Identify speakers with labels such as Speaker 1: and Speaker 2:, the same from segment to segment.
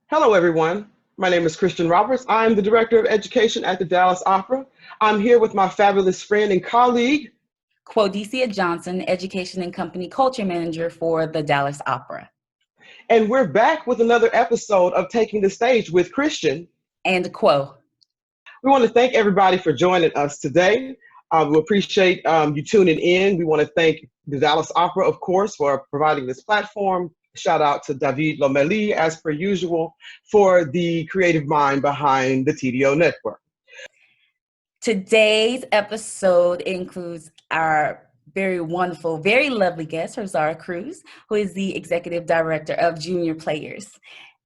Speaker 1: Hello, everyone. My name is Kristian Roberts. I'm the Director of Education at the Dallas Opera. I'm here with my fabulous friend and colleague,
Speaker 2: Quo Johnson, Education and Company Culture Manager for the Dallas Opera.
Speaker 1: and we're back with another episode of Taking the Stage with Kristian
Speaker 2: and Quo.
Speaker 1: We want to thank everybody for joining us today. We appreciate you tuning in. We want to thank the Dallas Opera, of course, for providing this platform. Shout out to David Lomeli, as per usual, for the creative mind behind the TDO network.
Speaker 2: Today's episode includes our very wonderful, very lovely guest, Rosaura Cruz, who is the Executive Director of Junior Players.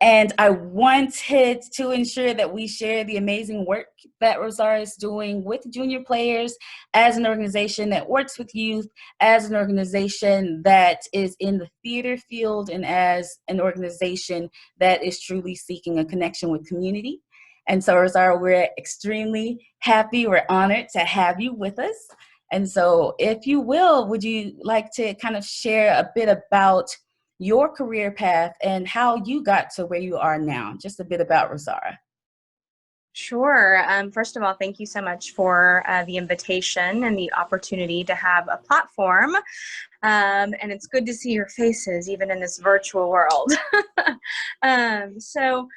Speaker 2: And I wanted to ensure that we share the amazing work that Rosaura is doing with Junior Players as an organization that works with youth, as an organization that is in the theater field, and as an organization that is truly seeking a connection with community. And so, Rosaura, we're extremely happy, we're honored to have you with us. And so, if you will, would you like to kind of share a bit about your career path and how you got to where you are now? Just a bit about Rosaura.
Speaker 3: Sure. First of all, thank you so much for the invitation and the opportunity to have a platform. And it's good to see your faces, even in this virtual world. So,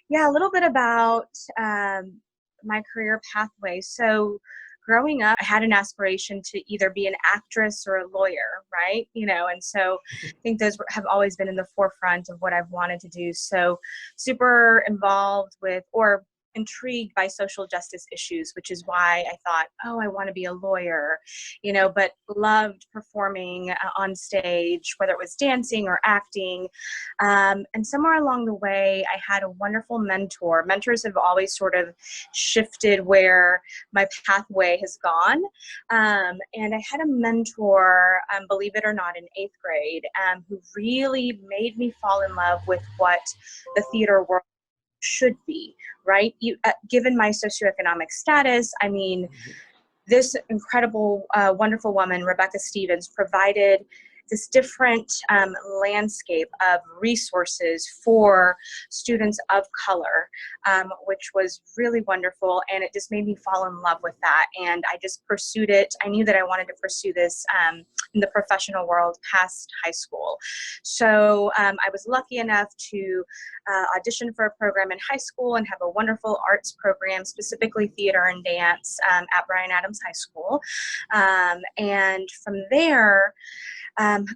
Speaker 3: yeah, a little bit about my career pathway. So, growing up, I had an aspiration to either be an actress or a lawyer, right? And so I think those have always been in the forefront of what I've wanted to do. So super involved with, or intrigued by social justice issues, which is why I thought, I want to be a lawyer, but loved performing on stage, whether it was dancing or acting. And somewhere along the way, I had a wonderful mentor. Mentors have always sort of shifted where my pathway has gone. And I had a mentor, believe it or not, in 8th grade, who really made me fall in love with what the theater world should be, right? Given my socioeconomic status, this incredible, wonderful woman, Rebecca Stevens, provided this different landscape of resources for students of color, which was really wonderful. And it just made me fall in love with that. And I just pursued it. I knew that I wanted to pursue this in the professional world past high school. So I was lucky enough to audition for a program in high school and have a wonderful arts program, specifically theater and dance, at Bryan Adams High School. And from there,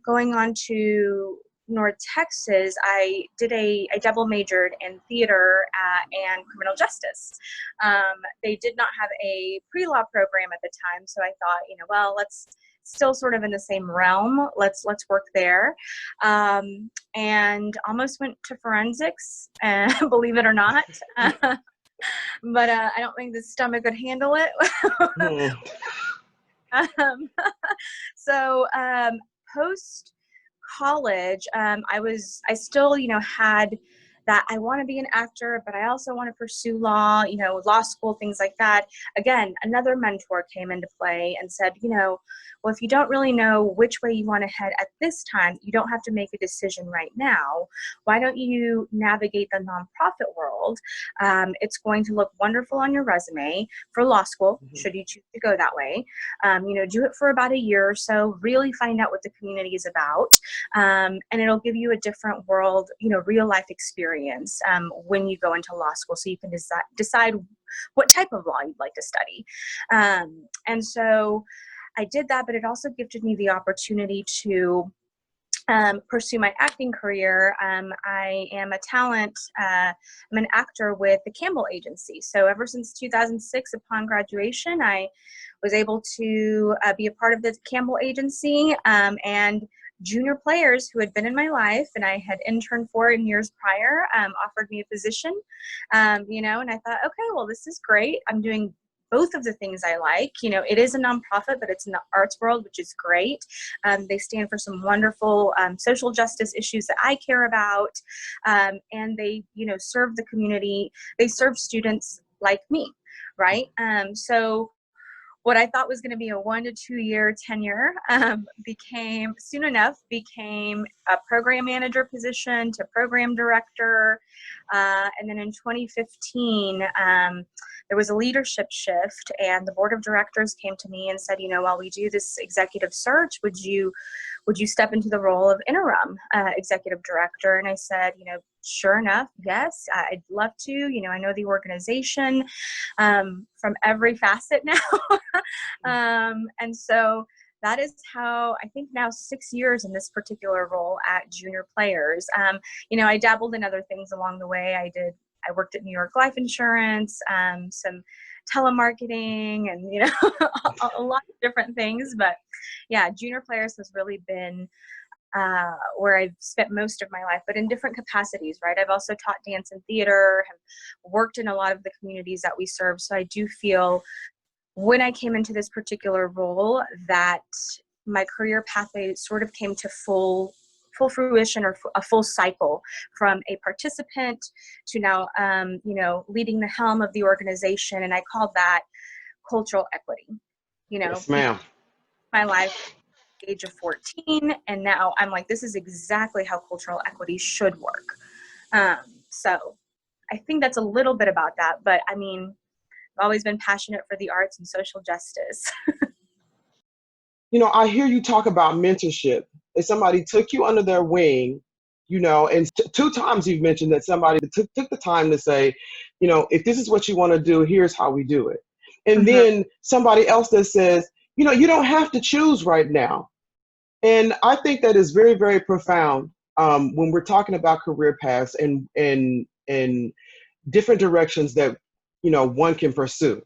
Speaker 3: going on to North Texas, I double majored in theater and criminal justice. They did not have a pre-law program at the time, so I thought, let's still sort of in the same realm. Let's work there. And almost went to forensics, believe it or not. But I don't think the stomach could handle it. So post college, I still, had that I want to be an actor, but I also want to pursue law, law school, things like that. Again, another mentor came into play and said, if you don't really know which way you want to head at this time, you don't have to make a decision right now. Why don't you navigate the nonprofit world? It's going to look wonderful on your resume for law school, should you choose to go that way. Do it for about a year or so, really find out what the community is about. And it'll give you a different world, real life experience when you go into law school, so you can decide what type of law you'd like to study. And so I did that, but it also gifted me the opportunity to pursue my acting career. I am a talent, I'm an actor with the Campbell Agency. So ever since 2006, upon graduation, I was able to be a part of the Campbell Agency, and Junior Players, who had been in my life and I had interned for in years prior, offered me a position, and I thought, okay, well, this is great. I'm doing both of the things I like. It is a nonprofit, but it's in the arts world, which is great. They stand for some wonderful social justice issues that I care about, and they, serve the community. They serve students like me, right? So what I thought was going to be a 1 to 2 year tenure soon enough became a program manager position to program director. And then in 2015, there was a leadership shift, and the board of directors came to me and said, while we do this executive search, would you step into the role of interim executive director? And I said, sure enough, yes, I'd love to. I know the organization from every facet now. And so that is how, I think now 6 years in this particular role at Junior Players. I dabbled in other things along the way. I worked at New York Life Insurance, some telemarketing, and a lot of different things. But yeah, Junior Players has really been where I've spent most of my life, but in different capacities, right? I've also taught dance and theater, have worked in a lot of the communities that we serve. So I do feel when I came into this particular role that my career pathway sort of came to full fruition, or a full cycle, from a participant to now, leading the helm of the organization. And I call that cultural equity.
Speaker 1: Yes, ma'am.
Speaker 3: My life, age of 14, and now I'm like, this is exactly how cultural equity should work. So I think that's a little bit about that, but I mean, I've always been passionate for the arts and social justice.
Speaker 1: I hear you talk about mentorship. If somebody took you under their wing, and 2 times you've mentioned that somebody took the time to say, if this is what you want to do, here's how we do it. And then somebody else that says, you don't have to choose right now. And I think that is very, very profound when we're talking about career paths and different directions that, one can pursue.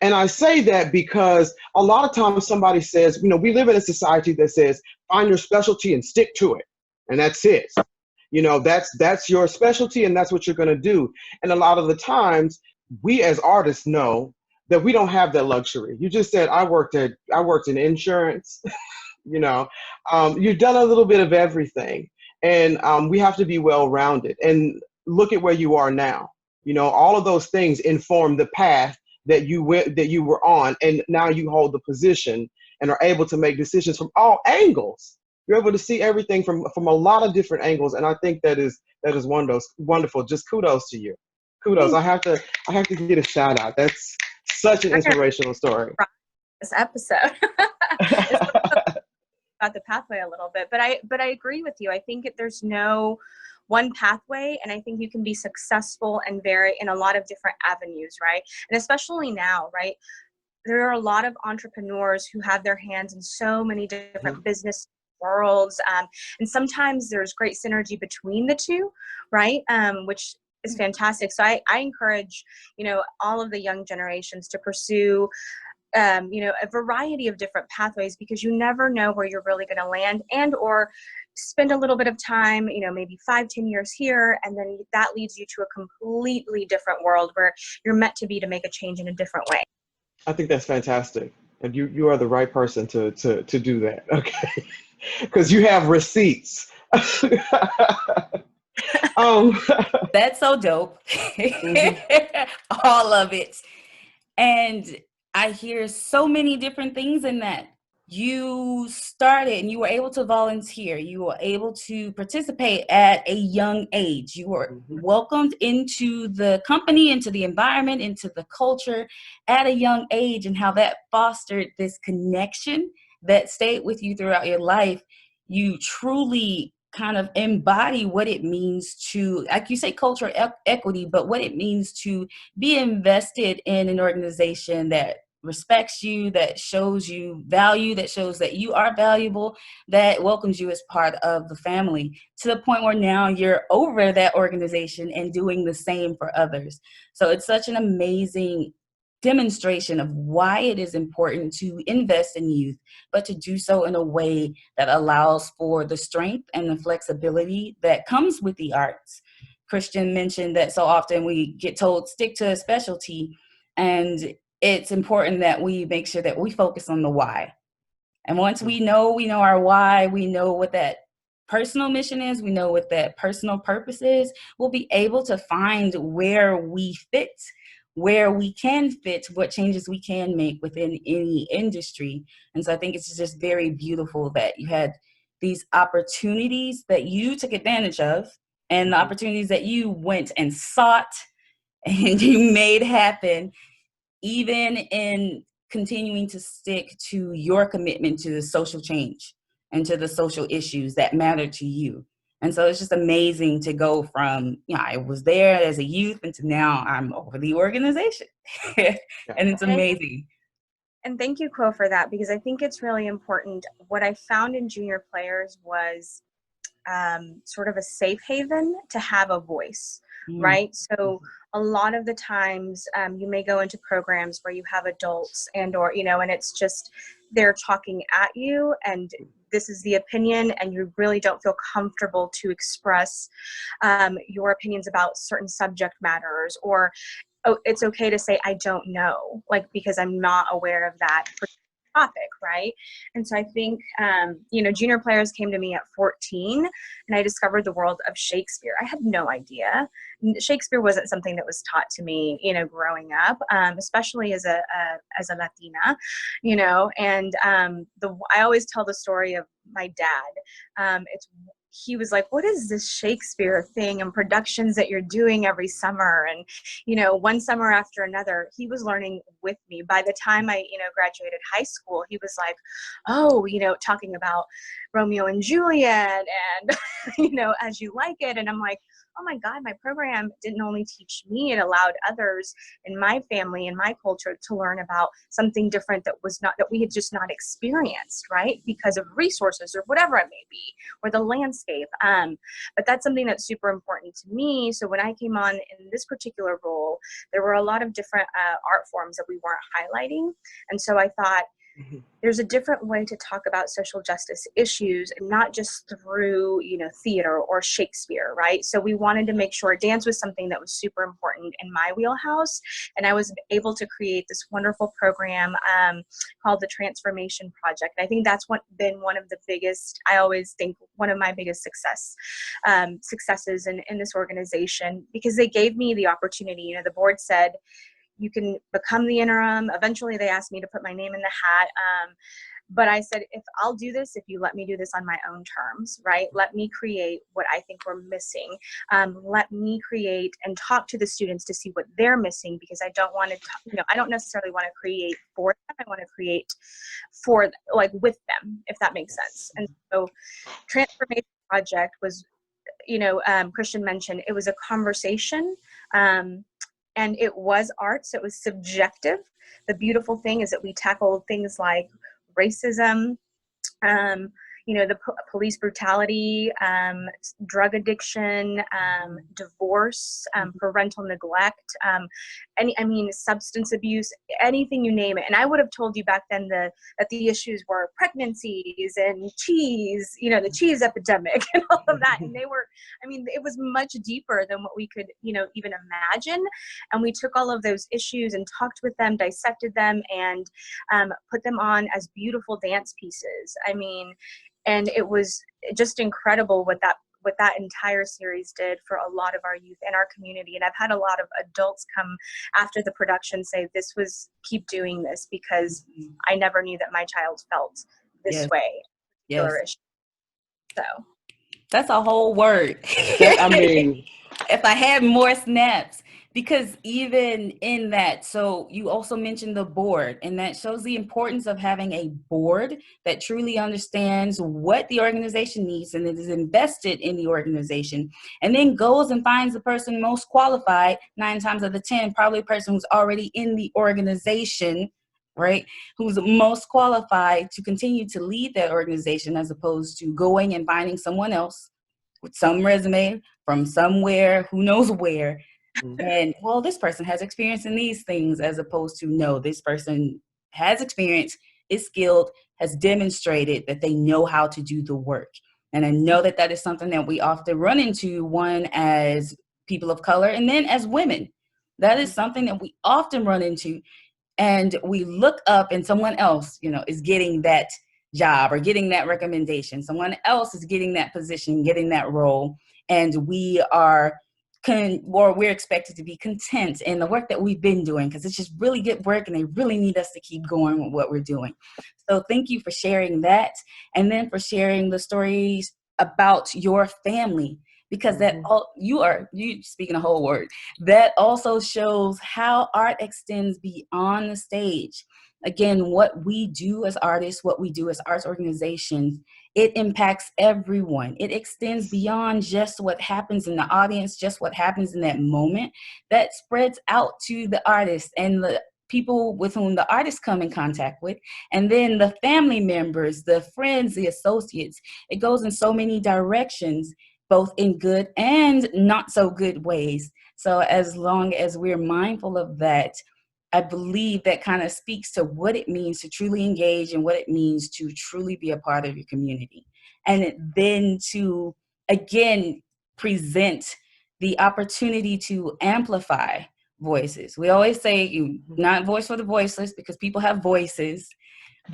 Speaker 1: And I say that because a lot of times somebody says, we live in a society that says, find your specialty and stick to it. And that's it. That's your specialty, and that's what you're going to do. And a lot of the times we as artists know that we don't have that luxury. You just said, I worked in insurance. You've done a little bit of everything, and we have to be well-rounded. And look at where you are now. All of those things inform the path that you were on, and now you hold the position and are able to make decisions from all angles. You're able to see everything from a lot of different angles, and I think that is wonderful. Just kudos to you. Kudos. I have to get a shout out. That's such an inspirational story.
Speaker 3: This episode. About the pathway a little bit, but I agree with you. I think there's no one pathway, and I think you can be successful and vary in a lot of different avenues, right? And especially now, right? There are a lot of entrepreneurs who have their hands in so many different business worlds, and sometimes there's great synergy between the two, right? Which is fantastic. So I encourage, all of the young generations to pursue a variety of different pathways, because you never know where you're really going to land, and or spend a little bit of time, maybe 5-10 years here, and then that leads you to a completely different world where you're meant to be to make a change in a different way.
Speaker 1: I think that's fantastic, and you are the right person to do that. Okay, because you have receipts.
Speaker 2: That's so dope. All of it. And I hear so many different things in that. You started and you were able to volunteer. You were able to participate at a young age. You were welcomed into the company, into the environment, into the culture at a young age, and how that fostered this connection that stayed with you throughout your life. You truly kind of embody what it means to, like you say, cultural equity, but what it means to be invested in an organization that respects you, that shows you value, that shows that you are valuable, that welcomes you as part of the family, to the point where now you're over that organization and doing the same for others. So it's such an amazing demonstration of why it is important to invest in youth, but to do so in a way that allows for the strength and the flexibility that comes with the arts. Kristian mentioned that so often we get told stick to a specialty, and it's important that we make sure that we focus on the why. And once we know our why, we know what that personal mission is, we know what that personal purpose is, we'll be able to find where we fit where we can fit, what changes we can make within any industry. And so I think it's just very beautiful that you had these opportunities that you took advantage of, and the opportunities that you went and sought and you made happen, even in continuing to stick to your commitment to the social change and to the social issues that matter to you. And so it's just amazing to go from, I was there as a youth and to now I'm over the organization. And it's amazing.
Speaker 3: And thank you, Quo, for that, because I think it's really important. What I found in junior players was sort of a safe haven to have a voice, right? So a lot of the times you may go into programs where you have adults and it's just they're talking at you and this is the opinion, and you really don't feel comfortable to express your opinions about certain subject matters, or it's okay to say I don't know, because I'm not aware of that topic, right? And so I think, junior players came to me at 14 and I discovered the world of Shakespeare. I had no idea. Shakespeare wasn't something that was taught to me, growing up, especially as a Latina, and I always tell the story of my dad. He was like, what is this Shakespeare thing and productions that you're doing every summer? And, one summer after another, he was learning with me. By the time I, graduated high school, he was like, oh, talking about Romeo and Juliet and, As You Like It. And I'm like, oh my God, my program didn't only teach me, it allowed others in my family and my culture to learn about something different that we had just not experienced, right? Because of resources or whatever it may be, or the landscape. But that's something that's super important to me. So when I came on in this particular role, there were a lot of different art forms that we weren't highlighting. And so I thought, there's a different way to talk about social justice issues, not just through, theater or Shakespeare, right? So we wanted to make sure dance was something that was super important in my wheelhouse. And I was able to create this wonderful program called the Transformation Project. And I think that's been one of the biggest, I always think one of my biggest successes in this organization, because they gave me the opportunity. The board said, you can become the interim. Eventually they asked me to put my name in the hat. But I said, if I'll do this, if you let me do this on my own terms, right? Let me create what I think we're missing. Let me create and talk to the students to see what they're missing, because I don't want to, I don't necessarily want to create for them. I want to create with them, if that makes sense. And so Transformation Project was, Kristian mentioned, it was a conversation. And it was art, so it was subjective. The beautiful thing is that we tackled things like racism, the police brutality, drug addiction, divorce, parental neglect, substance abuse, anything you name it. And I would have told you back then that the issues were pregnancies and cheese, the cheese epidemic and all of that. And it was much deeper than what we could, even imagine. And we took all of those issues and talked with them, dissected them, and put them on as beautiful dance pieces. And it was just incredible what that entire series did for a lot of our youth in our community. And I've had a lot of adults come after the production say, keep doing this, because I never knew that my child felt this way. Yes. So
Speaker 2: that's a whole word. If I had more snaps, because even in that, so you also mentioned the board, and that shows the importance of having a board that truly understands what the organization needs and it is invested in the organization, and then goes and finds the person most qualified, 9 times out of 10, probably a person who's already in the organization, right? Who's most qualified to continue to lead that organization, as opposed to going and finding someone else with some resume from somewhere, who knows where. And, well, this person has experience in these things, as opposed to, no, this person has experience, is skilled, has demonstrated that they know how to do the work. And I know that is something that we often run into, one, as people of color, and then as women. That is something that we often run into. And we look up and someone else, is getting that job or getting that recommendation. Someone else is getting that position, getting that role. And we are or we're expected to be content in the work that we've been doing, because it's just really good work and they really need us to keep going with what we're doing. So thank you for sharing that, and then for sharing the stories about your family, because that all you speaking a whole word, that also shows how art extends beyond the stage. Again, what we do as artists, what we do as arts organizations, it impacts everyone. It extends beyond just what happens in the audience, just what happens in that moment. That spreads out to the artists and the people with whom the artists come in contact with, and then the family members, the friends, the associates. It goes in so many directions, both in good and not so good ways. So as long as we're mindful of that, I believe that kind of speaks to what it means to truly engage and what it means to truly be a part of your community. And then to, again, present the opportunity to amplify voices. We always say not voice for the voiceless, because people have voices,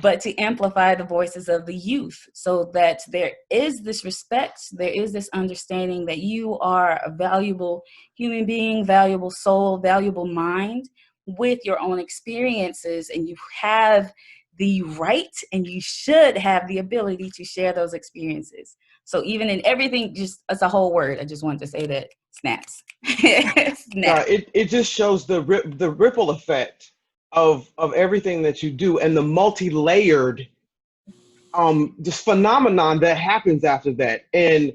Speaker 2: but to amplify the voices of the youth, so that there is this respect, there is this understanding that you are a valuable human being, valuable soul, valuable mind with your own experiences, and you have the right and you should have the ability to share those experiences. So even in everything, just as a whole word, I just wanted to say that snaps.
Speaker 1: No, it just shows the ripple effect of everything that you do, and the multi-layered just phenomenon that happens after that. And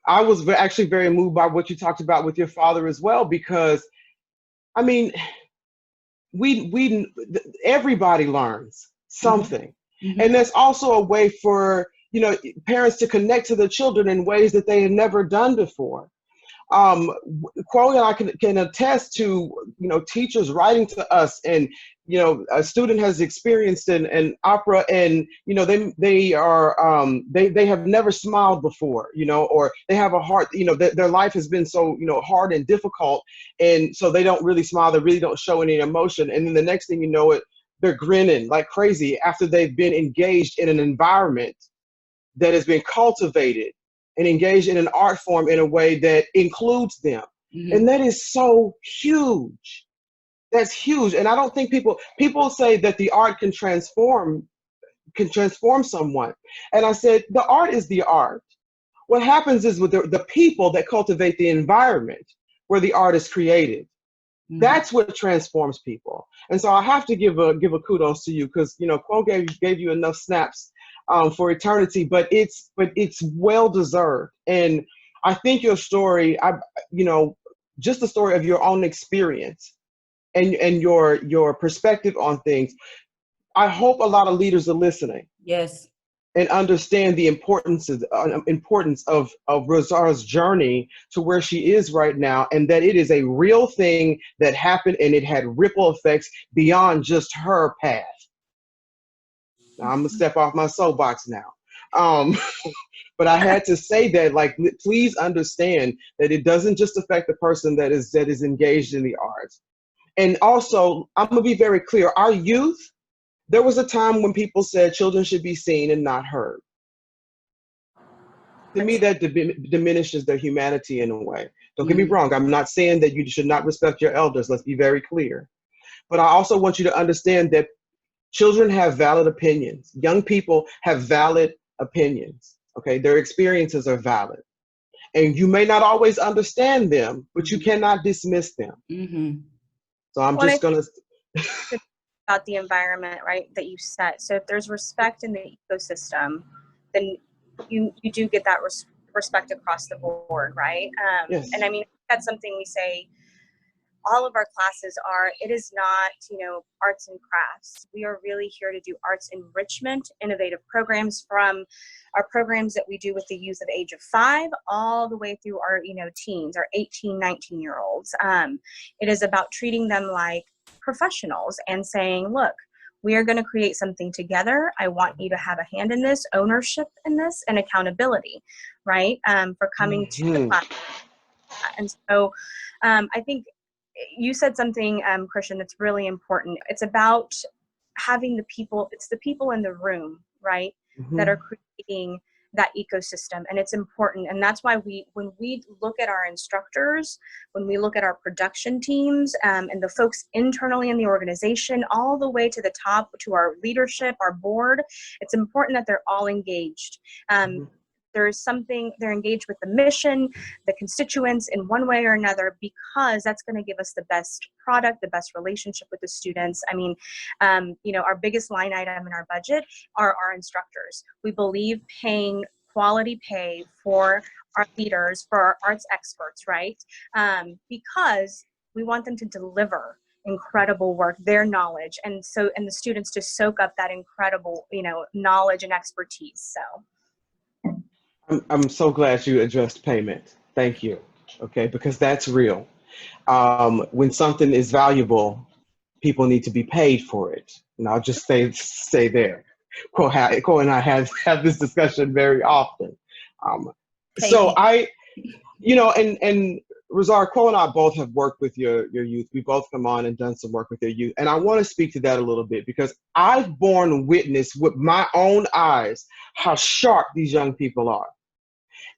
Speaker 1: I was actually very moved by what you talked about with your father as well, because I mean, everybody learns something.
Speaker 2: Mm-hmm.
Speaker 1: And there's also a way for, parents to connect to the children in ways that they had never done before. Quo and I can attest to, teachers writing to us, and, a student has experienced an opera, and, they have never smiled before, or they have a heart, their life has been so, hard and difficult. And so they don't really smile. They really don't show any emotion. And then the next thing you know, they're grinning like crazy after they've been engaged in an environment that has been cultivated and engaged in an art form in a way that includes them. Mm-hmm. And that is so huge. That's huge. And I don't think people say that the art can transform someone. And I said, the art is the art. What happens is with the people that cultivate the environment where the art is created. Mm-hmm. That's what transforms people. And so I have to give a kudos to you, because, Quo gave you enough snaps for eternity, but it's well deserved. And I think your story, just the story of your own experience and your perspective on things. I hope a lot of leaders are listening.
Speaker 2: Yes.
Speaker 1: And understand the importance of Rosaura's journey to where she is right now, and that it is a real thing that happened, and it had ripple effects beyond just her path. Now, I'm gonna step off my soapbox now. But I had to say that, please understand that it doesn't just affect the person that is engaged in the arts. And also, I'm gonna be very clear, our youth, there was a time when people said children should be seen and not heard. To me, that diminishes their humanity in a way. Don't get me wrong, I'm not saying that you should not respect your elders, let's be very clear. But I also want you to understand that children have valid opinions. Young people have valid opinions, okay? Their experiences are valid. And you may not always understand them, but you cannot dismiss them. Mm-hmm. So I'm just going to...
Speaker 3: about the environment, right, that you set. So if there's respect in the ecosystem, then you do get that respect across the board, right? Yes. And I mean, that's something we say all of our classes are. It is not, arts and crafts. We are really here to do arts enrichment, innovative programs, from our programs that we do with the youth of age of 5 all the way through our, teens, our 18, 19-year-olds. It is about treating them like professionals and saying, look, we are going to create something together. I want you to have a hand in this, ownership in this, and accountability, right? For coming to the class. And so I think you said something, Kristian, that's really important. It's about having it's the people in the room, right, that are creating that ecosystem, and it's important. And that's why when we look at our instructors, when we look at our production teams, and the folks internally in the organization, all the way to the top, to our leadership, our board, it's important that they're all engaged. They're engaged with the mission, the constituents in one way or another, because that's going to give us the best product, the best relationship with the students. I mean, our biggest line item in our budget are our instructors. We believe paying quality pay for our leaders, for our arts experts, right? Because we want them to deliver incredible work, their knowledge, and the students to soak up that incredible, knowledge and expertise. So.
Speaker 1: I'm so glad you addressed payment. Thank you. Okay, because that's real. When something is valuable, people need to be paid for it. And I'll just stay there. Quo and I have this discussion very often. So and Rosaura, Quo and I both have worked with your youth. We both come on and done some work with your youth. And I want to speak to that a little bit, because I've borne witness with my own eyes how sharp these young people are,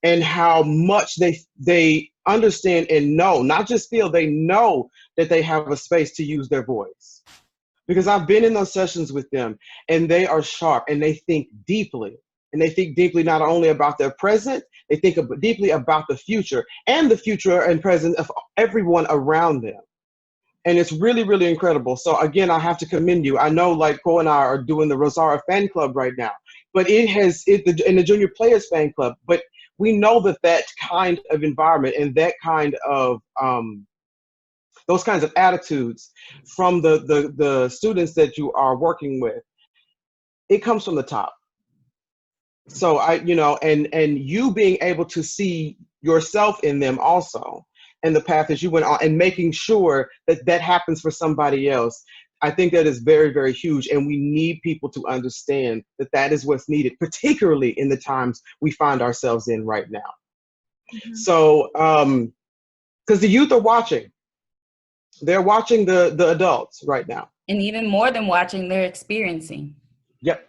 Speaker 1: and how much they understand and know, not just feel, they know that they have a space to use their voice. Because I've been in those sessions with them, and they are sharp, and they think deeply. And they think deeply not only about their present, they think deeply about the future and present of everyone around them. And it's really, really incredible. So again, I have to commend you. I know, like, Quo and I are doing the Rosaura fan club right now, but in the Junior Players fan club, but we know that kind of environment and that kind of those kinds of attitudes from the students that you are working with, it comes from the top. So and you being able to see yourself in them also, and the path that you went on, and making sure that happens for somebody else, I think that is very, very huge. And we need people to understand that is what's needed, particularly in the times we find ourselves in right now. Mm-hmm. So, because the youth are watching. They're watching the adults right now.
Speaker 2: And even more than watching, they're experiencing.
Speaker 1: Yep.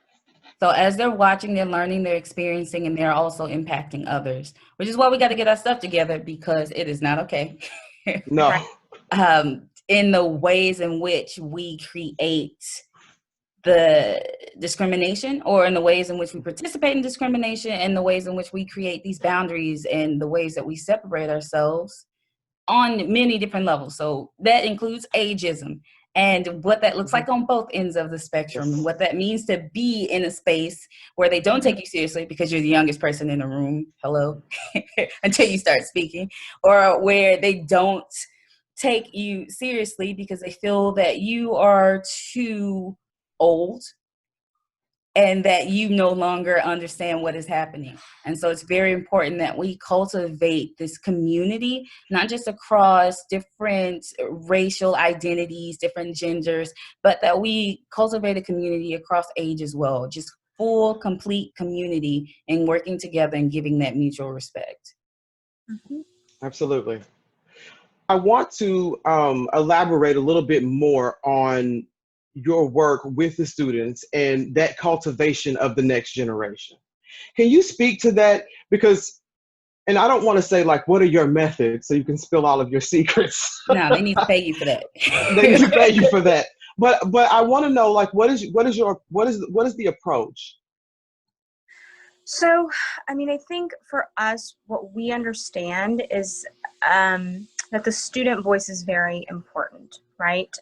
Speaker 2: So as they're watching, they're learning, they're experiencing, and they're also impacting others, which is why we got to get our stuff together, because it is not okay.
Speaker 1: No.
Speaker 2: In the ways in which we create the discrimination, or in the ways in which we participate in discrimination, and the ways in which we create these boundaries, and the ways that we separate ourselves on many different levels. So that includes ageism, and what that looks like on both ends of the spectrum, and what that means to be in a space where they don't take you seriously because you're the youngest person in the room, hello, until you start speaking, or where they don't take you seriously because they feel that you are too old and that you no longer understand what is happening. And so it's very important that we cultivate this community, not just across different racial identities, different genders, but that we cultivate a community across age as well, just full, complete community, and working together and giving that mutual respect.
Speaker 1: Mm-hmm. Absolutely. I want to elaborate a little bit more on your work with the students and that cultivation of the next generation. Can you speak to that? Because, and I don't want to say, like, what are your methods so you can spill all of your secrets.
Speaker 2: No, they need to pay you for that.
Speaker 1: They need to pay you for that. But I want to know, like, what is the approach?
Speaker 3: So, I mean, I think for us, what we understand is that the student voice is very important, right?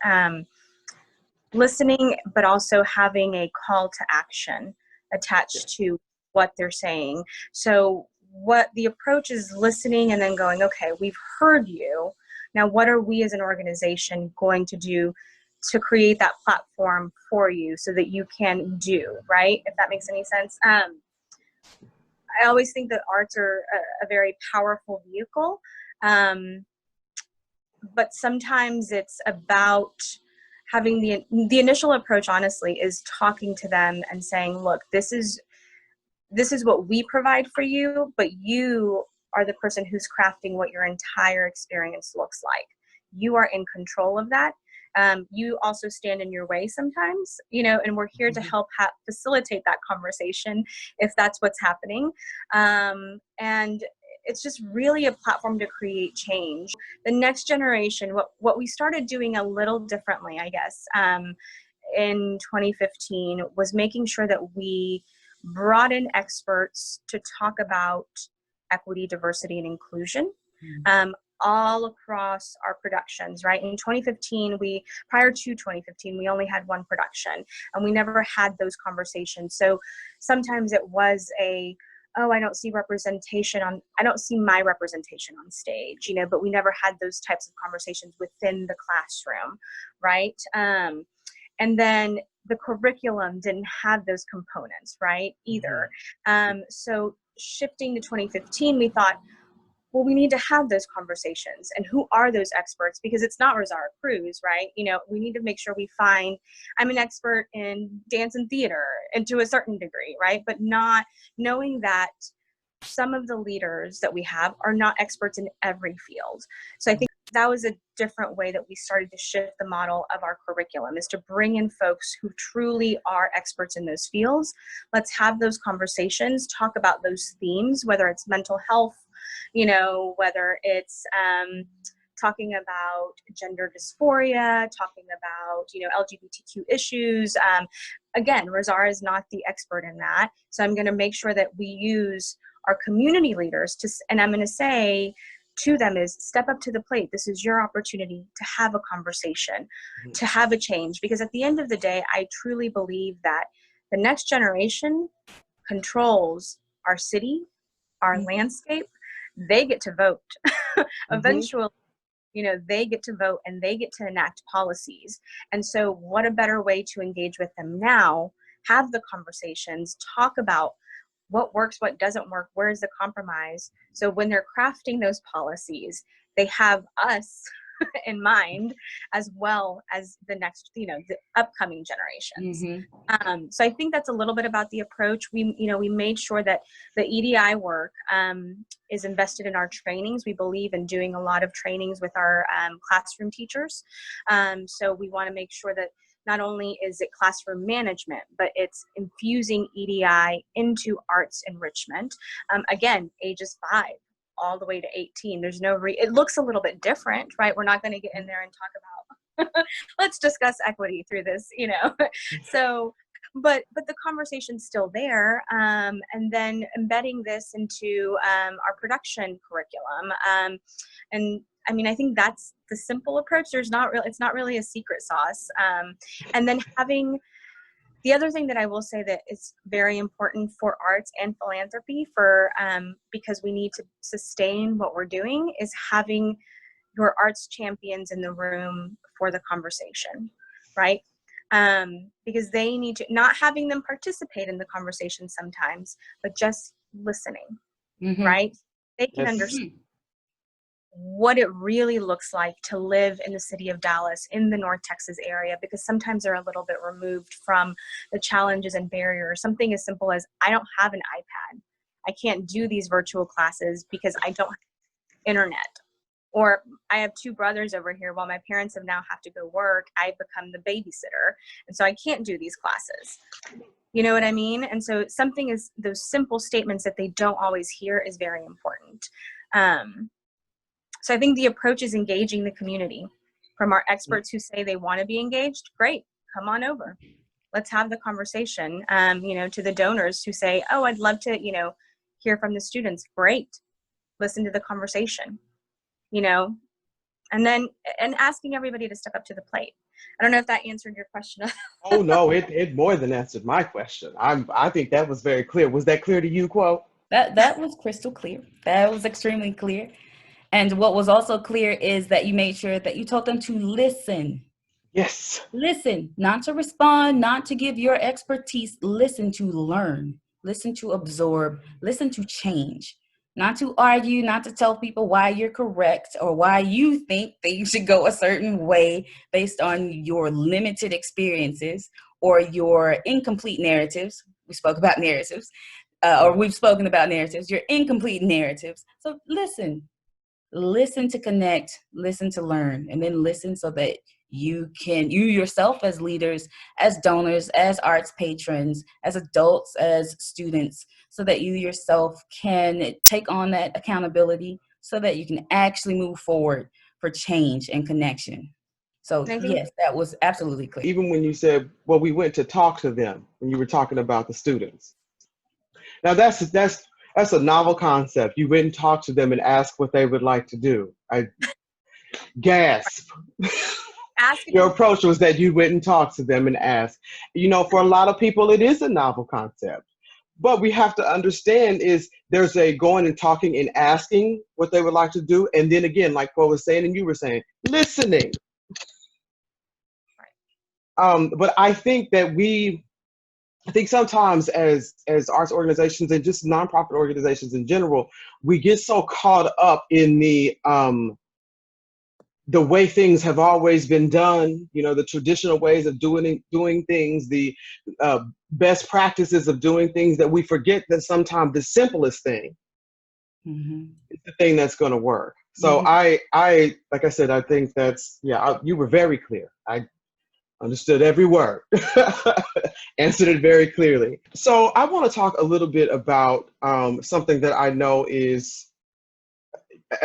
Speaker 3: Listening, but also having a call to action attached to what they're saying. So what the approach is, listening and then going, okay, we've heard you. Now, what are we as an organization going to do to create that platform for you so that you can do, right? If that makes any sense. I always think that arts are a very powerful vehicle. But sometimes it's about having the initial approach, honestly, is talking to them and saying, look, this is what we provide for you, but you are the person who's crafting what your entire experience looks like. You are in control of that. You also stand in your way sometimes, and we're here to help facilitate that conversation if that's what's happening. And it's just really a platform to create change. The next generation, what we started doing a little differently, I guess, in 2015 was making sure that we brought in experts to talk about equity, diversity, and inclusion. All across our productions, right? In 2015, prior to 2015, we only had one production and we never had those conversations. So sometimes it was I don't see I don't see my representation on stage, but we never had those types of conversations within the classroom, right? And then the curriculum didn't have those components, right, either. So shifting to 2015, we thought, well, we need to have those conversations. And who are those experts? Because it's not Rosaura Cruz, right? We need to make sure we find, I'm an expert in dance and theater, and to a certain degree, right? But not knowing that some of the leaders that we have are not experts in every field. So I think that was a different way that we started to shift the model of our curriculum, is to bring in folks who truly are experts in those fields. Let's have those conversations, talk about those themes, whether it's mental health, whether it's talking about gender dysphoria, talking about, LGBTQ issues. Again, Rosaura is not the expert in that. So I'm going to make sure that we use our community leaders and I'm going to say to them is step up to the plate. This is your opportunity to have a conversation, to have a change. Because at the end of the day, I truly believe that the next generation controls our city, our landscape. They get to vote. Eventually, they get to vote and they get to enact policies. And so what a better way to engage with them now, have the conversations, talk about what works, what doesn't work, where's the compromise. So when they're crafting those policies, they have us in mind, as well as the next, the upcoming generations. So I think that's a little bit about the approach. We made sure that the EDI work is invested in our trainings. We believe in doing a lot of trainings with our classroom teachers. So we want to make sure that not only is it classroom management, but it's infusing EDI into arts enrichment. Again, ages 5 all the way to 18. There's it looks a little bit different, right? We're not going to get in there and talk about, let's discuss equity through this, So, but the conversation's still there. And then embedding this into our production curriculum. And I mean, I think that's the simple approach. It's not really a secret sauce. And then the other thing that I will say that is very important for arts and philanthropy because we need to sustain what we're doing is having your arts champions in the room for the conversation, right? Because they need to, not having them participate in the conversation sometimes, but just listening, right? They can understand what it really looks like to live in the city of Dallas, in the North Texas area, because sometimes they're a little bit removed from the challenges and barriers. Something as simple as, I don't have an iPad. I can't do these virtual classes because I don't have internet. Or I have 2 brothers over here. While my parents have to go work, I've become the babysitter. And so I can't do these classes. You know what I mean? And so something is, those simple statements that they don't always hear is very important. So I think the approach is engaging the community. From our experts who say they want to be engaged, great, come on over. Let's have the conversation. To the donors who say, oh, I'd love to, hear from the students, great. Listen to the conversation, and asking everybody to step up to the plate. I don't know if that answered your question.
Speaker 1: Oh, no, it more than answered my question. I think that was very clear. Was that clear to you, Quo?
Speaker 2: That was crystal clear. That was extremely clear. And what was also clear is that you made sure that you told them to listen.
Speaker 1: Yes.
Speaker 2: Listen, not to respond, not to give your expertise. Listen to learn, listen to absorb, listen to change, not to argue, not to tell people why you're correct or why you think they should go a certain way based on your limited experiences or your incomplete narratives. We spoke about narratives, or we've spoken about narratives, your incomplete narratives. So listen listen to connect, listen to learn, and then listen so that you yourself as leaders, as donors, as arts patrons, as adults, as students, so that you yourself can take on that accountability so that you can actually move forward for change and connection. So yes, that was absolutely clear.
Speaker 1: Even when you said, well, we went to talk to them, when you were talking about the students. Now that's a novel concept. You went and talked to them and asked what they would like to do. I gasp. Your approach was that you went and talked to them and asked. You know, for a lot of people, it is a novel concept. But we have to understand is there's a going and talking and asking what they would like to do. And then again, like Quo was saying and you were saying, listening. But I think that sometimes as arts organizations and just nonprofit organizations in general, we get so caught up in the way things have always been done, you know, the traditional ways of doing things, the best practices of doing things, that we forget that sometimes the simplest thing is the thing that's going to work. So I, like I said, I think that's, you were very clear. I understood every word, answered it very clearly. So I want to talk a little bit about something that I know is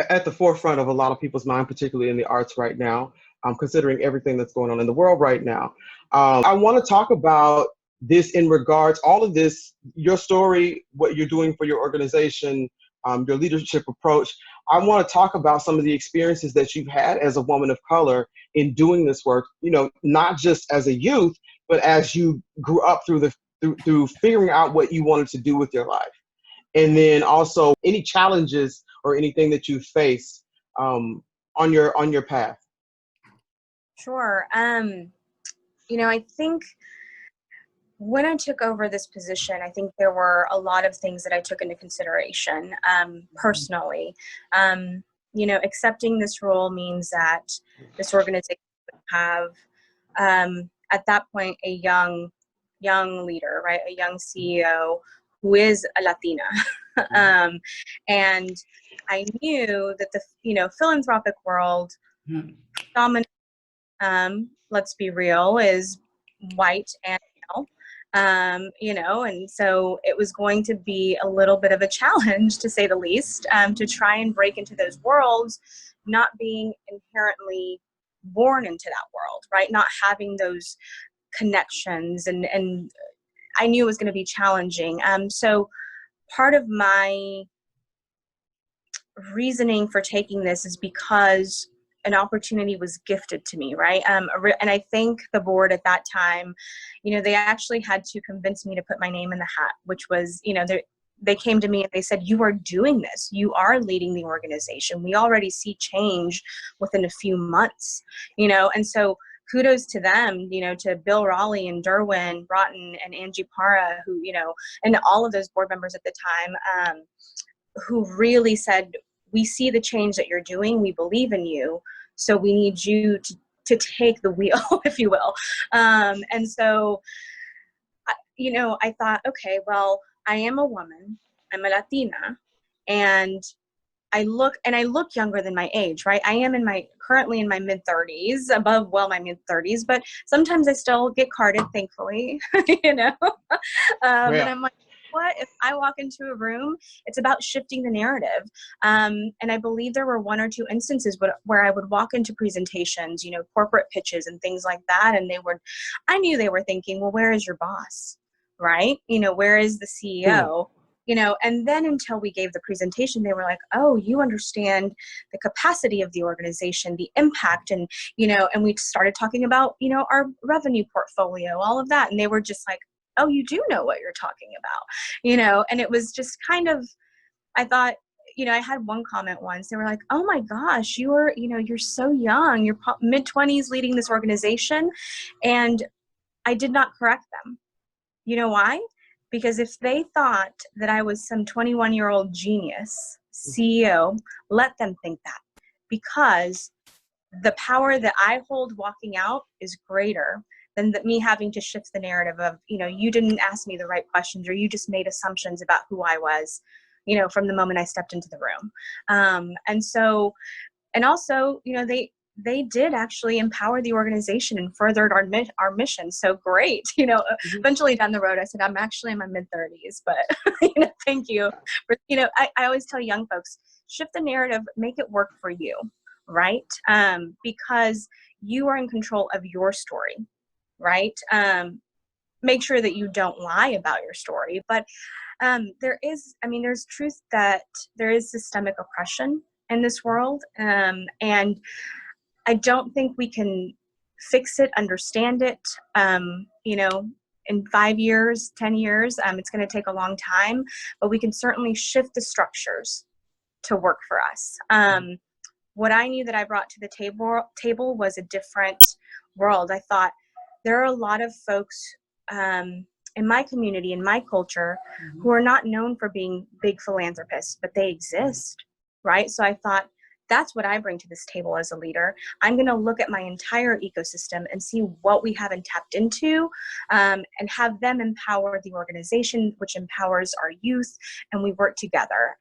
Speaker 1: at the forefront of a lot of people's mind, particularly in the arts right now, considering everything that's going on in the world right now. I want to talk about this in regards, all of this, your story, what you're doing for your organization, your leadership approach. I want to talk about some of the experiences that you've had as a woman of color in doing this work, you know, not just as a youth, but as you grew up through figuring out what you wanted to do with your life. And then also any challenges or anything that you faced on your path.
Speaker 3: Sure. You know, I think when I took over this position, I think there were a lot of things that I took into consideration personally. You know, accepting this role means that this organization would have, at that point, a young leader, right? A young CEO who is a Latina. And I knew that the, you know, philanthropic world, dominant, let's be real, is white and male. You know, and so it was going to be a little bit of a challenge, to say the least, to try and break into those worlds, not being inherently born into that world, right? Not having those connections, and I knew it was going to be challenging. So part of my reasoning for taking this is because an opportunity was gifted to me, right? And I think the board at that time, you know, they actually had to convince me to put my name in the hat, which was, you know, they came to me and they said, you are doing this. You are leading the organization. We already see change within a few months, you know, and so kudos to them, you know, to Bill Raleigh and Derwin Broughton and Angie Parra, who, you know, and all of those board members at the time, who really said, we see the change that you're doing. We believe in you. So we need you to take the wheel, if you will. And so, you know, I thought, okay, well, I am a woman. I'm a Latina. And I look younger than my age, right? I am currently in my mid-30s, my mid-30s, but sometimes I still get carded, thankfully, you know? And I'm like, what? If I walk into a room, it's about shifting the narrative. And I believe there were one or two instances where I would walk into presentations, you know, corporate pitches and things like that. And I knew they were thinking, well, where is your boss? Right? You know, where is the CEO? You know, and then until we gave the presentation, they were like, oh, you understand the capacity of the organization, the impact, and, you know, and we started talking about, you know, our revenue portfolio, all of that. And they were just like, oh, you do know what you're talking about, you know? And it was just kind of, I thought, you know, I had one comment once, they were like, oh my gosh, you're so young, you're mid-20s leading this organization. And I did not correct them. You know why? Because if they thought that I was some 21-year-old genius CEO, let them think that. Because the power that I hold walking out is greater than me having to shift the narrative of, you know, you didn't ask me the right questions, or you just made assumptions about who I was. from the moment I stepped into the room. And also, they did actually empower the organization and furthered our mission. So great. Eventually down the road, I said, I'm actually in my mid-30s, but, thank you. For, I always tell young folks, shift the narrative, make it work for you, right? Because you are in control of your story, right? Make sure that you don't lie about your story. But there's truth that there is systemic oppression in this world. And I don't think we can fix it, understand it, in 5 years, 10 years. It's going to take a long time, but we can certainly shift the structures to work for us. What I knew that I brought to the table was a different world. I thought there are a lot of folks in my community, in my culture, who are not known for being big philanthropists, but they exist, right? So I thought, that's what I bring to this table as a leader. I'm going to look at my entire ecosystem and see what we haven't tapped into, and have them empower the organization, which empowers our youth, and we work together.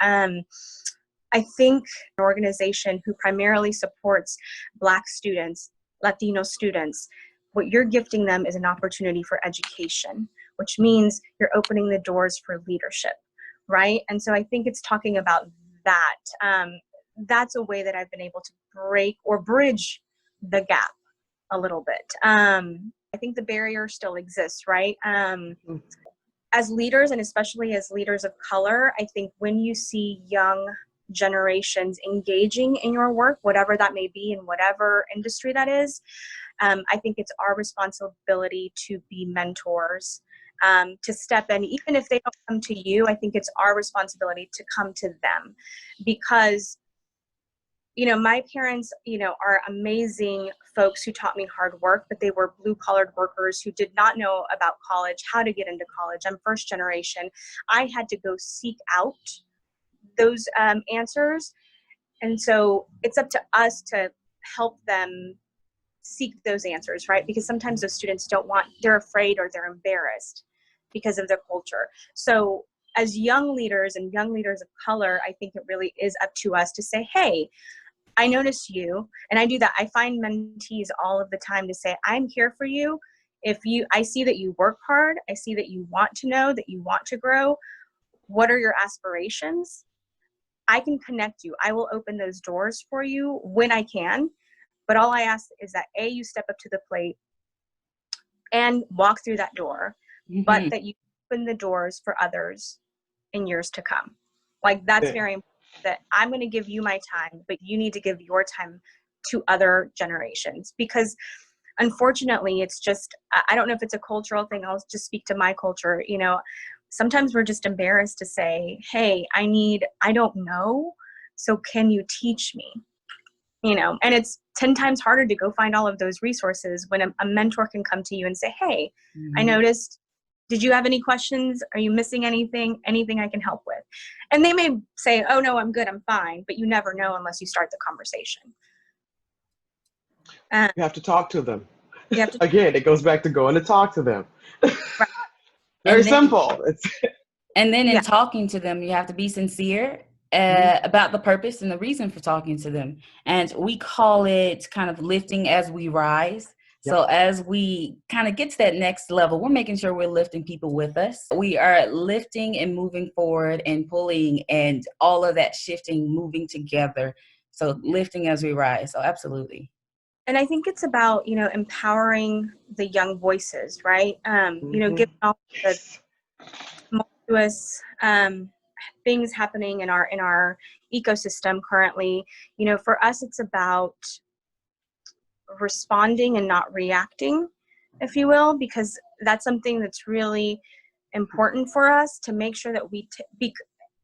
Speaker 3: I think an organization who primarily supports Black students, Latino students, what you're gifting them is an opportunity for education, which means you're opening the doors for leadership, right? And so I think it's talking about that. That's a way that I've been able to break or bridge the gap a little bit. I think the barrier still exists, right? As leaders, and especially as leaders of color, I think when you see young generations engaging in your work, whatever that may be, in whatever industry that is, I think it's our responsibility to be mentors, to step in. Even if they don't come to you, I think it's our responsibility to come to them, because my parents, are amazing folks who taught me hard work, but they were blue-collared workers who did not know about college, how to get into college. I'm first generation. I had to go seek out those answers. And so it's up to us to help them seek those answers, right? Because sometimes those students they're afraid or they're embarrassed because of their culture. So as young leaders and young leaders of color, I think it really is up to us to say, hey, I noticed you, and I do that. I find mentees all of the time to say, I'm here for you. I see that you work hard. I see that you want to know, that you want to grow. What are your aspirations? I can connect you. I will open those doors for you when I can. But all I ask is that you step up to the plate and walk through that door, but that you open the doors for others in years to come. Like, that's very important, that I'm going to give you my time, but you need to give your time to other generations. Because unfortunately, it's just, I don't know if it's a cultural thing. I'll just speak to my culture. Sometimes we're just embarrassed to say, hey, I don't know, so can you teach me? And it's 10 times harder to go find all of those resources when a mentor can come to you and say, hey, I noticed, did you have any questions? Are you missing anything I can help with? And they may say, oh no, I'm good, I'm fine. But you never know unless you start the conversation.
Speaker 1: You have to talk to them.
Speaker 3: You have to
Speaker 1: Again, it goes back to going to talk to them.
Speaker 3: Right.
Speaker 1: Very simple.
Speaker 2: And then in talking to them, you have to be sincere about the purpose and the reason for talking to them. And we call it kind of lifting as we rise. Yep. So as we kind of get to that next level, we're making sure we're lifting people with us. We are lifting and moving forward and pulling and all of that shifting, moving together. So lifting as we rise. So absolutely.
Speaker 3: And I think it's about, empowering the young voices, right? Given all the tumultuous things happening in our ecosystem currently, for us, it's about responding and not reacting, if you will, because that's something that's really important for us to make sure that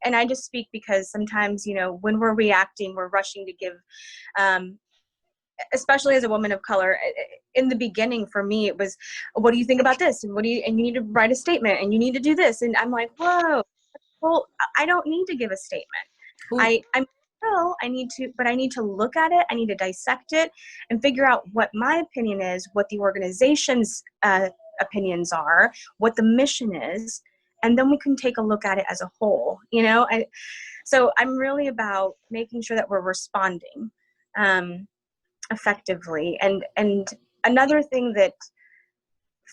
Speaker 3: and I just speak because sometimes, when we're reacting, we're rushing to give, especially as a woman of color. In the beginning, for me, it was, what do you think about this? And you need to write a statement, and you need to do this. And I'm like, whoa, well, I don't need to give a statement. I need to look at it. I need to dissect it and figure out what my opinion is, what the organization's opinions are, what the mission is, and then we can take a look at it as a whole, you know. So I'm really about making sure that we're responding effectively. And another thing that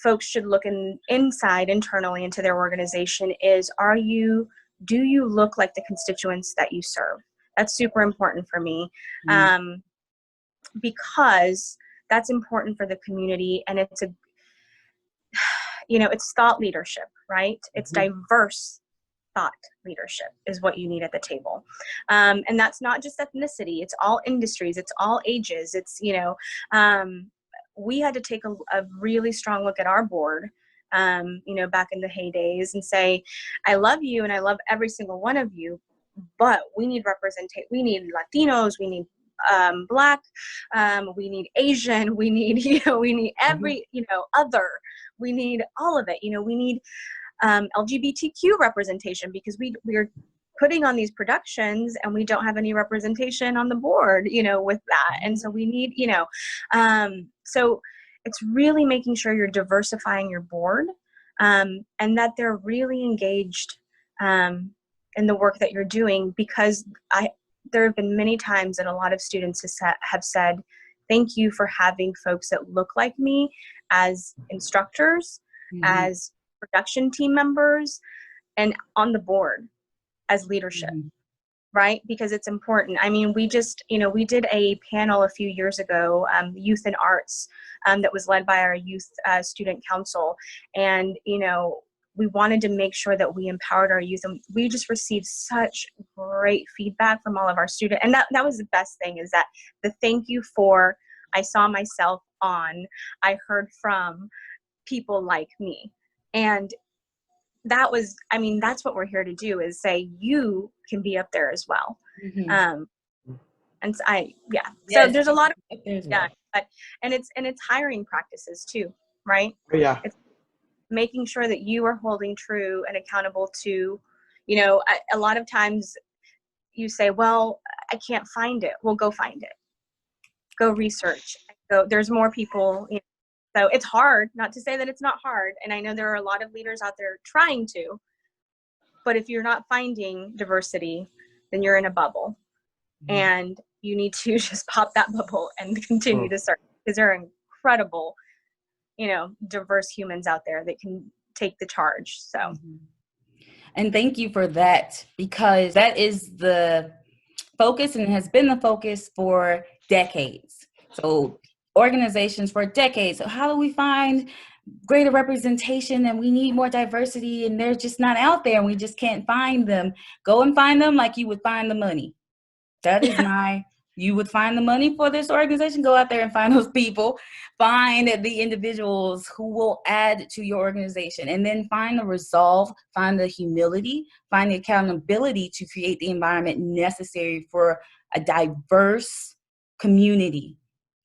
Speaker 3: folks should look internally into their organization is, do you look like the constituents that you serve? That's super important for me, because that's important for the community, and it's it's thought leadership, right? It's diverse thought leadership is what you need at the table. And that's not just ethnicity, it's all industries, it's all ages. It's, we had to take a really strong look at our board, back in the heydays, and say, I love you and I love every single one of you, but we need representation. We need Latinos, we need Black, we need Asian, we need, we need every, other, we need all of it. We need LGBTQ representation, because we're putting on these productions and we don't have any representation on the board, with that. And so we need, so it's really making sure you're diversifying your board, and that they're really engaged in the work that you're doing, because there have been many times that a lot of students have said, thank you for having folks that look like me as instructors, as production team members, and on the board as leadership, right? Because it's important. I mean, we just, we did a panel a few years ago, Youth and Arts, that was led by our Youth Student Council. And, we wanted to make sure that we empowered our youth, and we just received such great feedback from all of our students. And that was the best thing, is that the thank you for, I saw myself on, I heard from people like me. And that was, that's what we're here to do, is say, you can be up there as well. And so so there's a lot of, and it's hiring practices too, right?
Speaker 1: Yeah.
Speaker 3: It's making sure that you are holding true and accountable to, a lot of times you say, well, I can't find it. Well, go find it. Go research. There's more people, so it's hard, not to say that it's not hard. And I know there are a lot of leaders out there trying to, but if you're not finding diversity, then you're in a bubble, and you need to just pop that bubble and continue to search, because there are incredible, diverse humans out there that can take the charge. So.
Speaker 2: And thank you for that, because that is the focus and has been the focus for decades. So organizations for decades. So how do we find greater representation? And we need more diversity, and they're just not out there, and we just can't find them. Go and find them like you would find the money. That is you would find the money for this organization. Go out there and find those people, find the individuals who will add to your organization, and then find the resolve, find the humility, find the accountability to create the environment necessary for a diverse community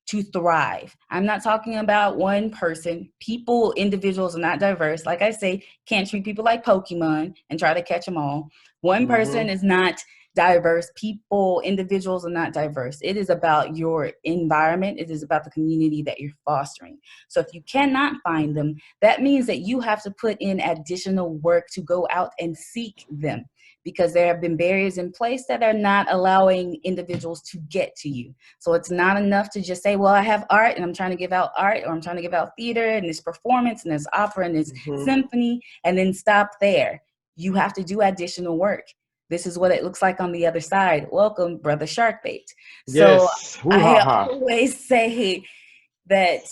Speaker 2: to thrive. I'm not talking about one person. People, individuals are not diverse. Like I say, can't treat people like Pokemon and try to catch them all. One person is not diverse. People, individuals are not diverse. It is about your environment. It is about the community that you're fostering. So if you cannot find them, that means that you have to put in additional work to go out and seek them, because there have been barriers in place that are not allowing individuals to get to you. So it's not enough to just say, well, I have art and I'm trying to give out art, or I'm trying to give out theater and this performance and this opera and this symphony, and then stop there. You have to do additional work. This is what it looks like on the other side. Welcome, Brother Sharkbait. So I always say that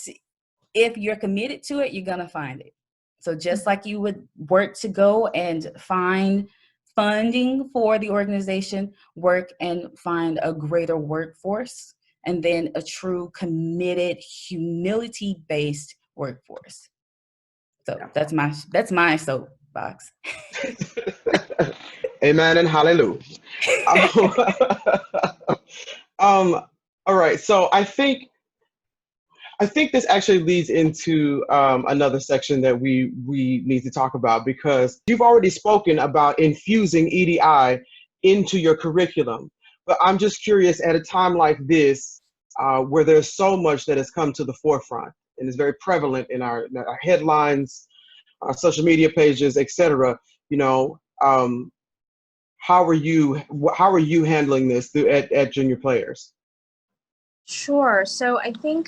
Speaker 2: if you're committed to it, you're going to find it. So just like you would work to go and find funding for the organization, work and find a greater workforce, and then a true committed, humility-based workforce. So that's my soapbox.
Speaker 1: Amen and hallelujah. All right, so I think this actually leads into another section that we need to talk about, because you've already spoken about infusing EDI into your curriculum. But I'm just curious, at a time like this, where there's so much that has come to the forefront and is very prevalent in our headlines, our social media pages, etc., you know, how are you handling this at Junior Players?
Speaker 3: Sure. So I think,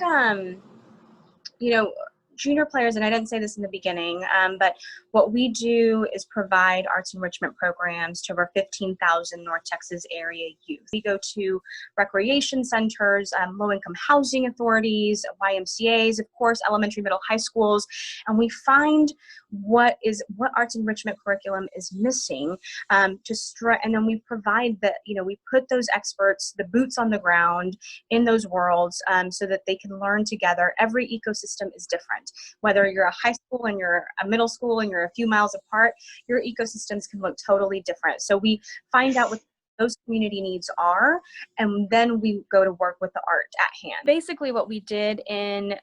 Speaker 3: you know, Junior Players, and I didn't say this in the beginning, but what we do is provide arts enrichment programs to over 15,000 North Texas area youth. We go to recreation centers, low-income housing authorities, YMCAs, of course, elementary, middle, high schools, and we find what arts enrichment curriculum is missing, and then we provide we put those experts, the boots on the ground in those worlds, so that they can learn together. Every ecosystem is different. Whether you're a high school and you're a middle school and you're a few miles apart, your ecosystems can look totally different. So we find out what those community needs are, and then we go to work with the art at hand. Basically what we did in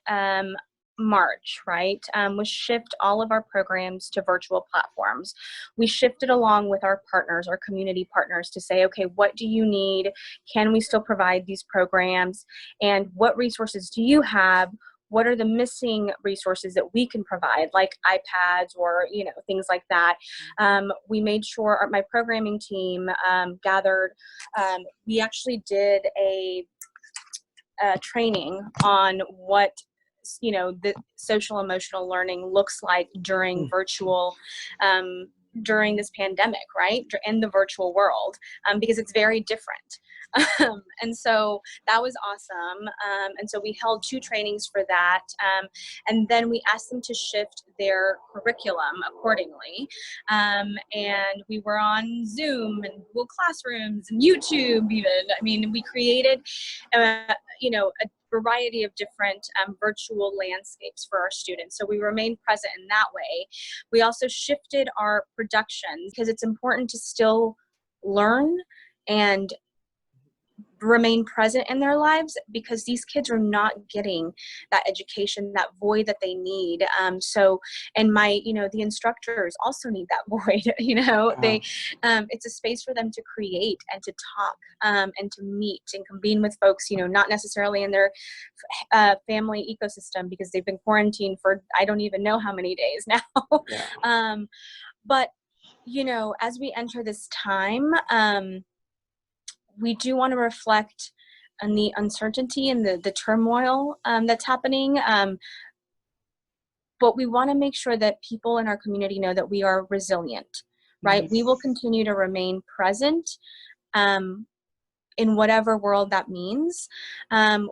Speaker 3: March, right, was shift all of our programs to virtual platforms. We shifted along with our partners, our community partners, to say, okay, what do you need? Can we still provide these programs? And what resources do you have? What are the missing resources that we can provide, like iPads or, things like that? We made sure my programming team gathered. We actually did a training on what the social emotional learning looks like during virtual, during this pandemic, right? In the virtual world, because it's very different. And so that was awesome. And so we held 2 trainings for that. And then we asked them to shift their curriculum accordingly. And we were on Zoom and Google Classrooms and YouTube even. I mean, we created, a variety of different virtual landscapes for our students. So we remained present in that way. We also shifted our production because it's important to still learn and remain present in their lives, because these kids are not getting that education, that void that they need. And the instructors also need that void. They, it's a space for them to create and to talk, and to meet and convene with folks, not necessarily in their family ecosystem, because they've been quarantined for I don't even know how many days now. Yeah. But as we enter this time, we do want to reflect on the uncertainty and the turmoil that's happening. But we want to make sure that people in our community know that we are resilient, right? Yes. We will continue to remain present in whatever world that means.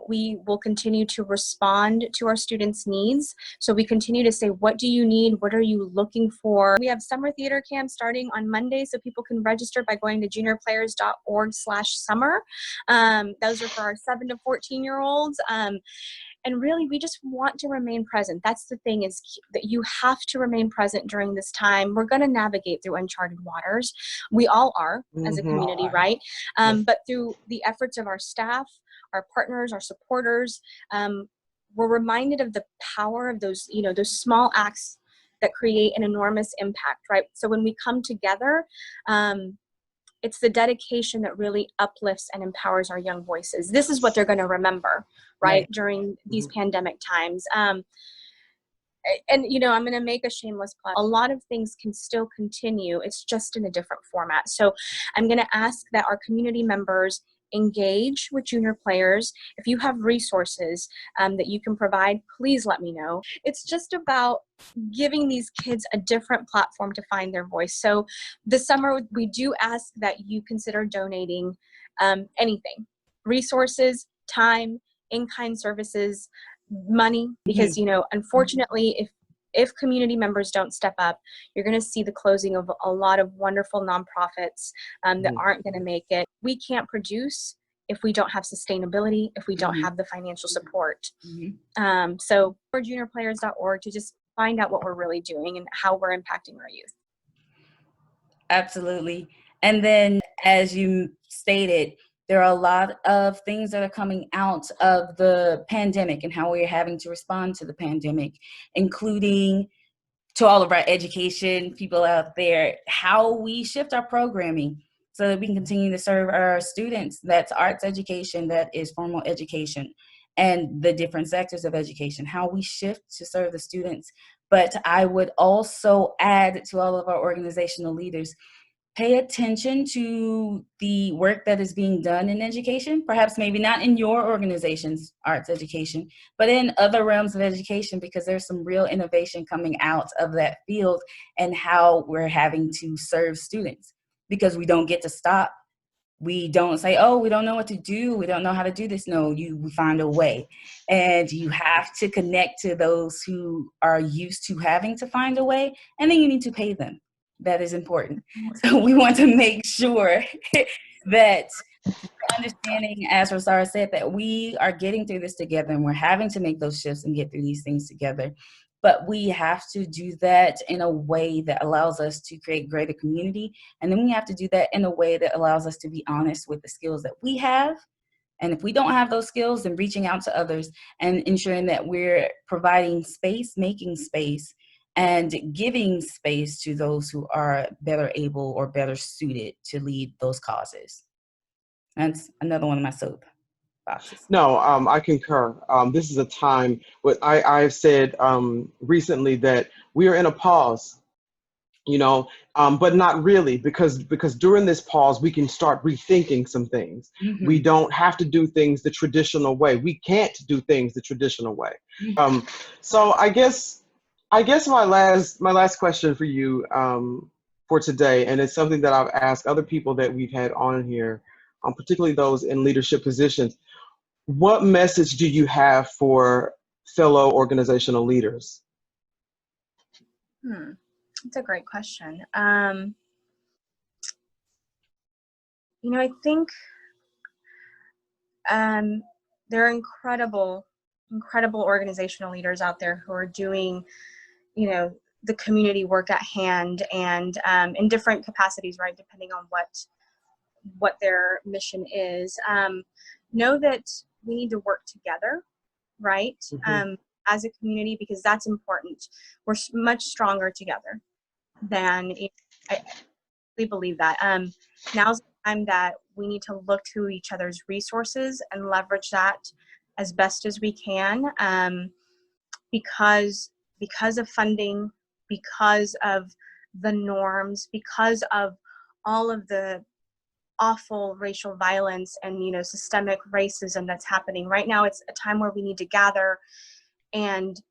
Speaker 3: We will continue to respond to our students' needs. So we continue to say, what do you need? What are you looking for? We have summer theater camp starting on Monday, so people can register by going to juniorplayers.org/summer. Those are for our 7 to 14-year-olds. And really, we just want to remain present. That's the thing, is that you have to remain present during this time. We're going to navigate through uncharted waters. We all are, as a community, right? But through the efforts of our staff, our partners, our supporters, we're reminded of the power of those small acts that create an enormous impact, right? So when we come together, it's the dedication that really uplifts and empowers our young voices. This is what they're going to remember, right, during these pandemic times. And, I'm going to make a shameless plug. A lot of things can still continue. It's just in a different format. So I'm going to ask that our community members engage with Junior Players. If you have resources that you can provide, please let me know. It's just about giving these kids a different platform to find their voice. So this summer, we do ask that you consider donating anything, resources, time, in-kind services, money, because, unfortunately, if community members don't step up, you're going to see the closing of a lot of wonderful nonprofits that aren't going to make it. We can't produce if we don't have sustainability, if we don't have the financial support. So for juniorplayers.org to just find out what we're really doing and how we're impacting our youth.
Speaker 2: Absolutely. And then, as you stated, there are a lot of things that are coming out of the pandemic and how we're having to respond to the pandemic, including to all of our education people out there, how we shift our programming so that we can continue to serve our students. That's arts education, that is formal education, and the different sectors of education, how we shift to serve the students, But I would also add to all of our organizational leaders, pay attention to the work that is being done in education, perhaps maybe not in your organization's arts education, but in other realms of education, because there's some real innovation coming out of that field and how we're having to serve students, because we don't get to stop. We don't say, oh, we don't know what to do. We don't know how to do this. No, we find a way. And you have to connect to those who are used to having to find a way, and then you need to pay them. That is important. So we want to make sure that understanding, as Rosaura said, that we are getting through this together and we're having to make those shifts and get through these things together. But we have to do that in a way that allows us to create greater community. And then we have to do that in a way that allows us to be honest with the skills that we have. And if we don't have those skills, then reaching out to others and ensuring that we're providing space, making space, and giving space to those who are better able or better suited to lead those causes. That's another one of my soapboxes.
Speaker 1: No, I concur. This is a time, I've said recently that we are in a pause, but not really, because during this pause, we can start rethinking some things. Mm-hmm. We don't have to do things the traditional way. We can't do things the traditional way. Mm-hmm. So I guess my last question for you for today, and it's something that I've asked other people that we've had on here, particularly those in leadership positions. What message do you have for fellow organizational leaders?
Speaker 3: That's a great question. I think there are incredible organizational leaders out there who are doing, the community work at hand, and in different capacities, right, depending on what their mission is. Know that we need to work together, right, as a community, because that's important. We're much stronger together than, I believe that. Now's the time that we need to look to each other's resources and leverage that as best as we can, because of funding, because of the norms, because of all of the awful racial violence and systemic racism that's happening right now. It's a time where we need to gather and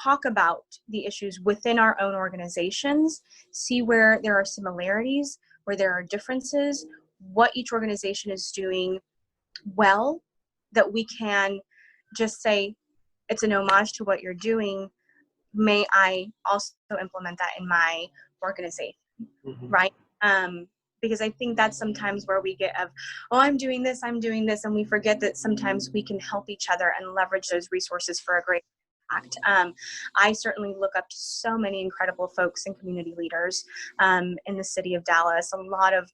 Speaker 3: talk about the issues within our own organizations, see where there are similarities, where there are differences, what each organization is doing well, that we can just say, it's an homage to what you're doing. May I also implement that in my organization, right? Because I think that's sometimes where we get I'm doing this, and we forget that sometimes we can help each other and leverage those resources for a great impact. I certainly look up to so many incredible folks and community leaders in the city of Dallas, a lot of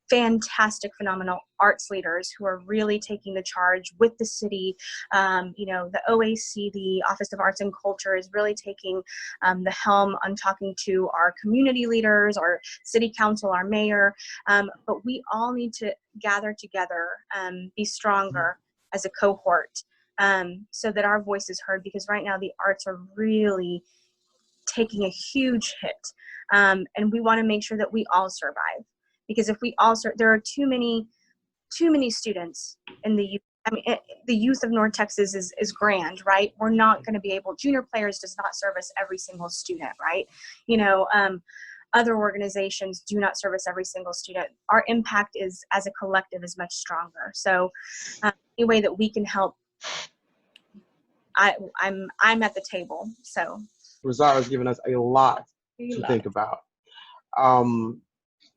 Speaker 3: fantastic, phenomenal arts leaders who are really taking the charge with the city. The OAC, the Office of Arts and Culture, is really taking the helm on talking to our community leaders, our city council, our mayor. But we all need to gather together, be stronger as a cohort, so that our voice is heard, because right now the arts are really taking a huge hit. And we want to make sure that we all survive. Because if we all there are too many students in the youth. I mean, the youth of North Texas is grand, right? We're not going to be able. Junior Players does not service every single student, right? Other organizations do not service every single student. Our impact is, as a collective, is much stronger. So, any way that we can help, I'm at the table. So,
Speaker 1: Rosaura has given us a lot to think about.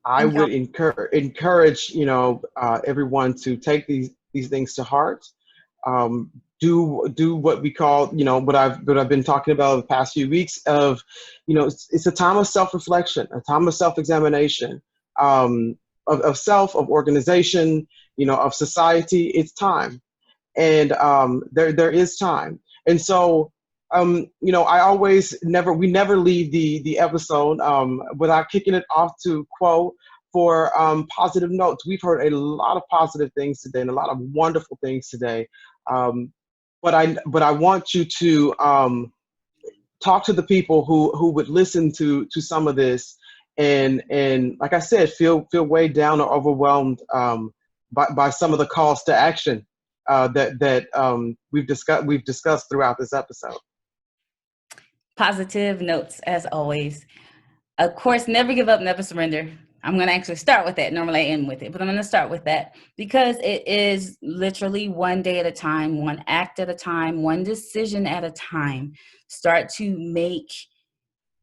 Speaker 1: I would encourage everyone to take these things to heart. Do what we call, what I've been talking about the past few weeks of, it's a time of self-reflection, a time of self-examination, of self, of organization, of society. It's time, and there is time, and so. I always we never leave the episode without kicking it off to Quo for positive notes. We've heard a lot of positive things today and a lot of wonderful things today. But I want you to talk to the people who would listen to some of this, and like I said, feel weighed down or overwhelmed by some of the calls to action that we've discussed throughout this episode.
Speaker 2: Positive notes as always. Of course, never give up, never surrender. I'm going to actually start with that. Normally I end with it, but I'm going to start with that because it is literally one day at a time, one act at a time, one decision at a time. Start to make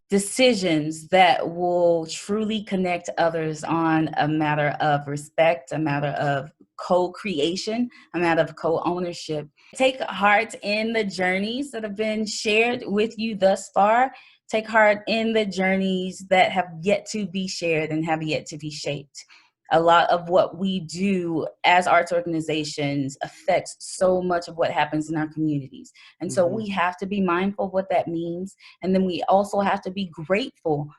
Speaker 2: decisions that will truly connect others on a matter of respect, a matter of co-creation, a matter of co-ownership. Take heart in the journeys that have been shared with you thus far. Take heart in the journeys that have yet to be shared and have yet to be shaped. A lot of what we do as arts organizations affects so much of what happens in our communities. And so we have to be mindful of what that means. And then we also have to be grateful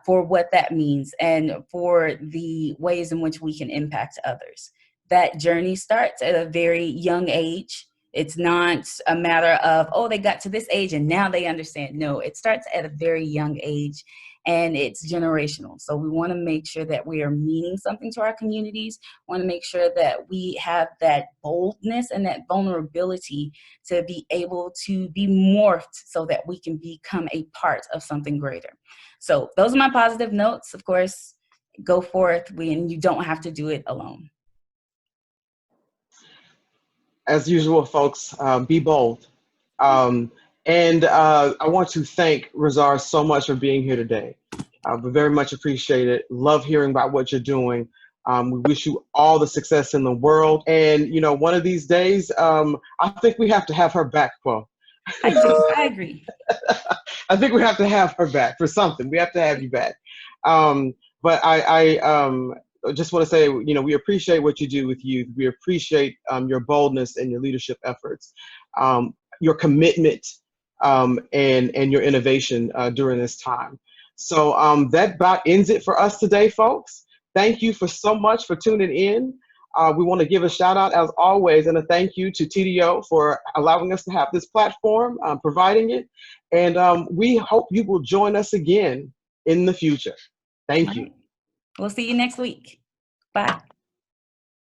Speaker 2: for what that means and for the ways in which we can impact others. That journey starts at a very young age. It's not a matter of, oh, they got to this age and now they understand. No, it starts at a very young age and it's generational. So we want to make sure that we are meaning something to our communities. We want to make sure that we have that boldness and that vulnerability to be able to be morphed so that we can become a part of something greater. So those are my positive notes. Of course, go forth when you don't have to do it alone.
Speaker 1: As usual, folks, be bold. And I want to thank Rosaura so much for being here today. We very much appreciate it. Love hearing about what you're doing. We wish you all the success in the world. And, you know, one of these days, I think we have to have her back, Quo.
Speaker 2: I agree.
Speaker 1: I think we have to have her back for something. We have to have you back. But I just want to say, you know, we appreciate what you do with youth. We appreciate your boldness and your leadership efforts, your commitment, and your innovation during this time. So that about ends it for us today, folks. Thank you for so much for tuning in. We want to give a shout out, as always, and a thank you to TDO for allowing us to have this platform, providing it. And we hope you will join us again in the future. Thank you.
Speaker 2: We'll see you next week. Bye.